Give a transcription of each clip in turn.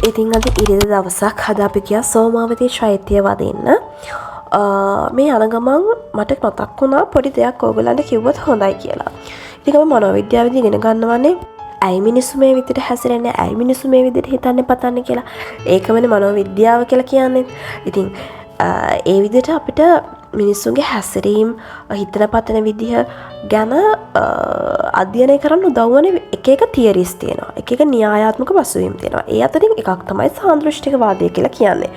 ඉතින් අද ඉරිදා දවසක් අද අපි ගියා සෝමාවතී චෛත්‍යය වදින්න. මේ යන ගමන් මට මතක් වුණා පොඩි දෙයක් ඕගොල්ලන්ට කිව්වොත් හොඳයි කියලා. ඉතින් අපි මනෝවිද්‍යාවේදී ඉගෙන ගන්නවනේ ඇයි මිනිස්සු මේ විදිහට හැසිරෙන්නේ, ඇයි මිනිස්සු මේ විදිහට හිතන්නේ පතන්නේ කියලා. ඒකමනේ මනෝවිද්‍යාව කියලා කියන්නේ. ඉතින් ඒ විදිහට අපිට මිනිස්සුන්ගේ හැසිරීම් හිතන පතන විදිහ ගැන අධ්‍යයනය කරන්න උදව් වෙන එක එක තියරිස් තියෙනවා. එක එක න්‍යායාත්මක පසුබිම් තියෙනවා. ඒ අතරින් එකක් තමයි සාන්දෘෂ්ටිකවාදය කියලා කියන්නේ.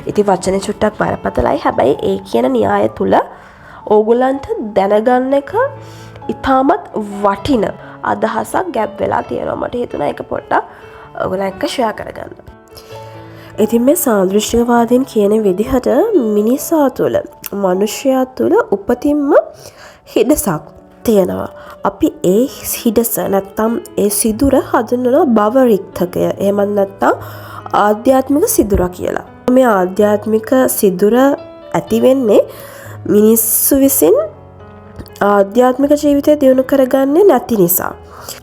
ඉතින් වචනේ චුට්ටක් බරපතලයි. හැබැයි ඒ කියන න්‍යාය තුල ඕගොල්ලන්ට දැනගන්න එක ඉතාමත් වටින අදහසක් ගැබ් වෙලා තියෙනවා. මට හිතුණා ඒක පොඩ්ඩක් ඔයගොල්ලන් එක්ක ෂෙයා කරගන්න. ඉතින් මේ සාන්දෘෂ්ටිකවාදීන් කියන විදිහට මිනිසා තුළ, මනුෂ්‍යයා තුළ උපතින්ම හිඩසක් තියෙනවා. අපි ඒ හිඩස නැත්තම් ඒ සිදුර හඳුන්වනවා භවරික්තකය. එහෙම නැත්තම් ආධ්‍යාත්මික සිදුර කියලා. මේ ආධ්‍යාත්මික සිදුර ඇති වෙන්නේ මිනිස්සු විසින් ආධ්‍යාත්මික ජීවිතය දියුණු කරගන්නේ නැති නිසා.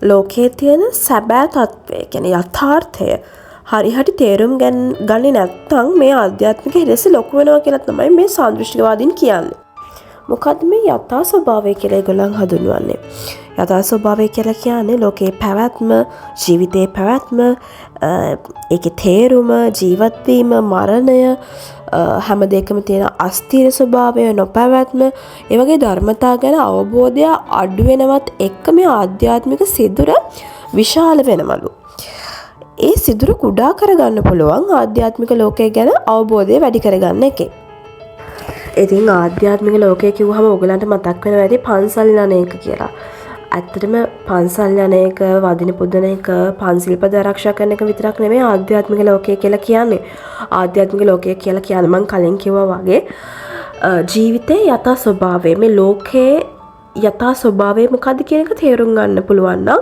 ලෝකයේ තියෙන සැබෑ තත්ත්වය, කියන්නේ යථාර්ථය හරියට තේරුම් ගන්නේ නැත්නම් මේ ආධ්‍යාත්මික හිරස ලොකු වෙනවා කියලා තමයි මේ සාන්දෘෂ්ටිකවාදීන් කියන්නේ. මොකද්ද මේ යථා ස්වභාවය කියලා ඒගොල්ලන් හඳුන්වන්නේ? යථා ස්වභාවය කියලා කියන්නේ ලෝකේ පැවැත්ම, ජීවිතේ පැවැත්ම, ඒකේ තේරුම, ජීවත් වීම, මරණය, හැම දෙයකම තියෙන අස්ථිර ස්වභාවය, නොපැවැත්ම, ඒ වගේ ධර්මතා ගැන අවබෝධය අඩු වෙනවත් එක්ක මේ ආධ්‍යාත්මික සිදුර විශාල වෙනවලු. ඒ සිදුර කුඩා කරගන්න පුළුවන් ආධ්‍යාත්මික ලෝකය ගැන අවබෝධය වැඩි කරගන්න එකේ. ඉතින් ආධ්‍යාත්මික ලෝකය කිව්වහම ඔයගලන්ට මතක් වෙනවා ඇති පන්සල් යන එක කියලා. ඇත්තටම පන්සල් යන එක, වදින පුදන එක, පන්සිල් පද ආරක්ෂා කරන එක විතරක් නෙමෙයි ආධ්‍යාත්මික ලෝකය කියලා කියන්නේ. ආධ්‍යාත්මික ලෝකය කියලා කියන්නේ මම කලින් කිව්වා වගේ ජීවිතේ යථා ස්වභාවය, මේ ලෝකයේ යථා ස්වභාවය මොකද්ද කියන එක තේරුම් ගන්න පුළුවන් නම්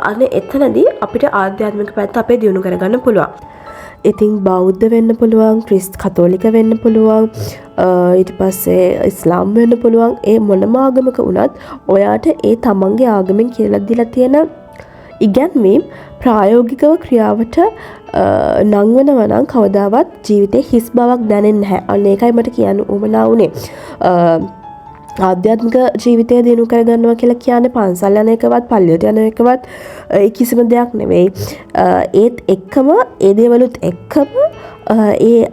අනේ එතනදී අපිට ආධ්‍යාත්මික පැත්ත අපේ දියුණු කරගන්න පුළුවන්. ඉතින් බෞද්ධ වෙන්න පුළුවන්, කතෝලික වෙන්න පුළුවන්, ඊට පස්සේ ඉස්ලාම් වෙන්න පුළුවන්. ඒ මොනම ආගමක වුණත් ඔයාට ඒ තමන්ගේ ආගමෙන් කියලා දීලා තියෙන ඉගැන්වීම් ප්‍රායෝගිකව ක්‍රියාවට නංවනවා නම් කවදාවත් ජීවිතේ හිස් බවක් දැනෙන්නේ නැහැ. අන්න ඒකයි මට කියන්න උවමනා වුණේ. ආධ්‍යාත්මික ජීවිතය දිනු කරගන්නවා කියලා කියන්නේ පන්සල් යන එකවත්, පල්ලියට යන එකවත් කිසිම දෙයක් නෙවෙයි. ඒත් එක්කම ඒ දේවලුත් එක්කම ඒ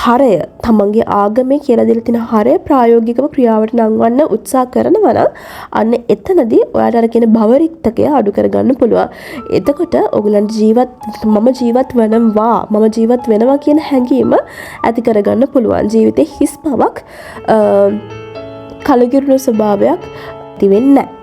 හරය, තමන්ගේ ආගමේ කියලා දෙලා තියෙන හරය ප්‍රායෝගිකව ක්‍රියාවට නංවන්න උත්සාහ කරනවා නම් අන්න එතනදී ඔයාලට අර කියන භවරික්තකය අඩු කරගන්න පුළුවන්. එතකොට ඔයගලන්ට මම ජීවත් වෙනවා කියන හැඟීම ඇති කරගන්න පුළුවන්. ජීවිතේ හිස් බවක්, කලකිරුණු ස්වභාවයක් ඇති වෙන්නේ නැහැ.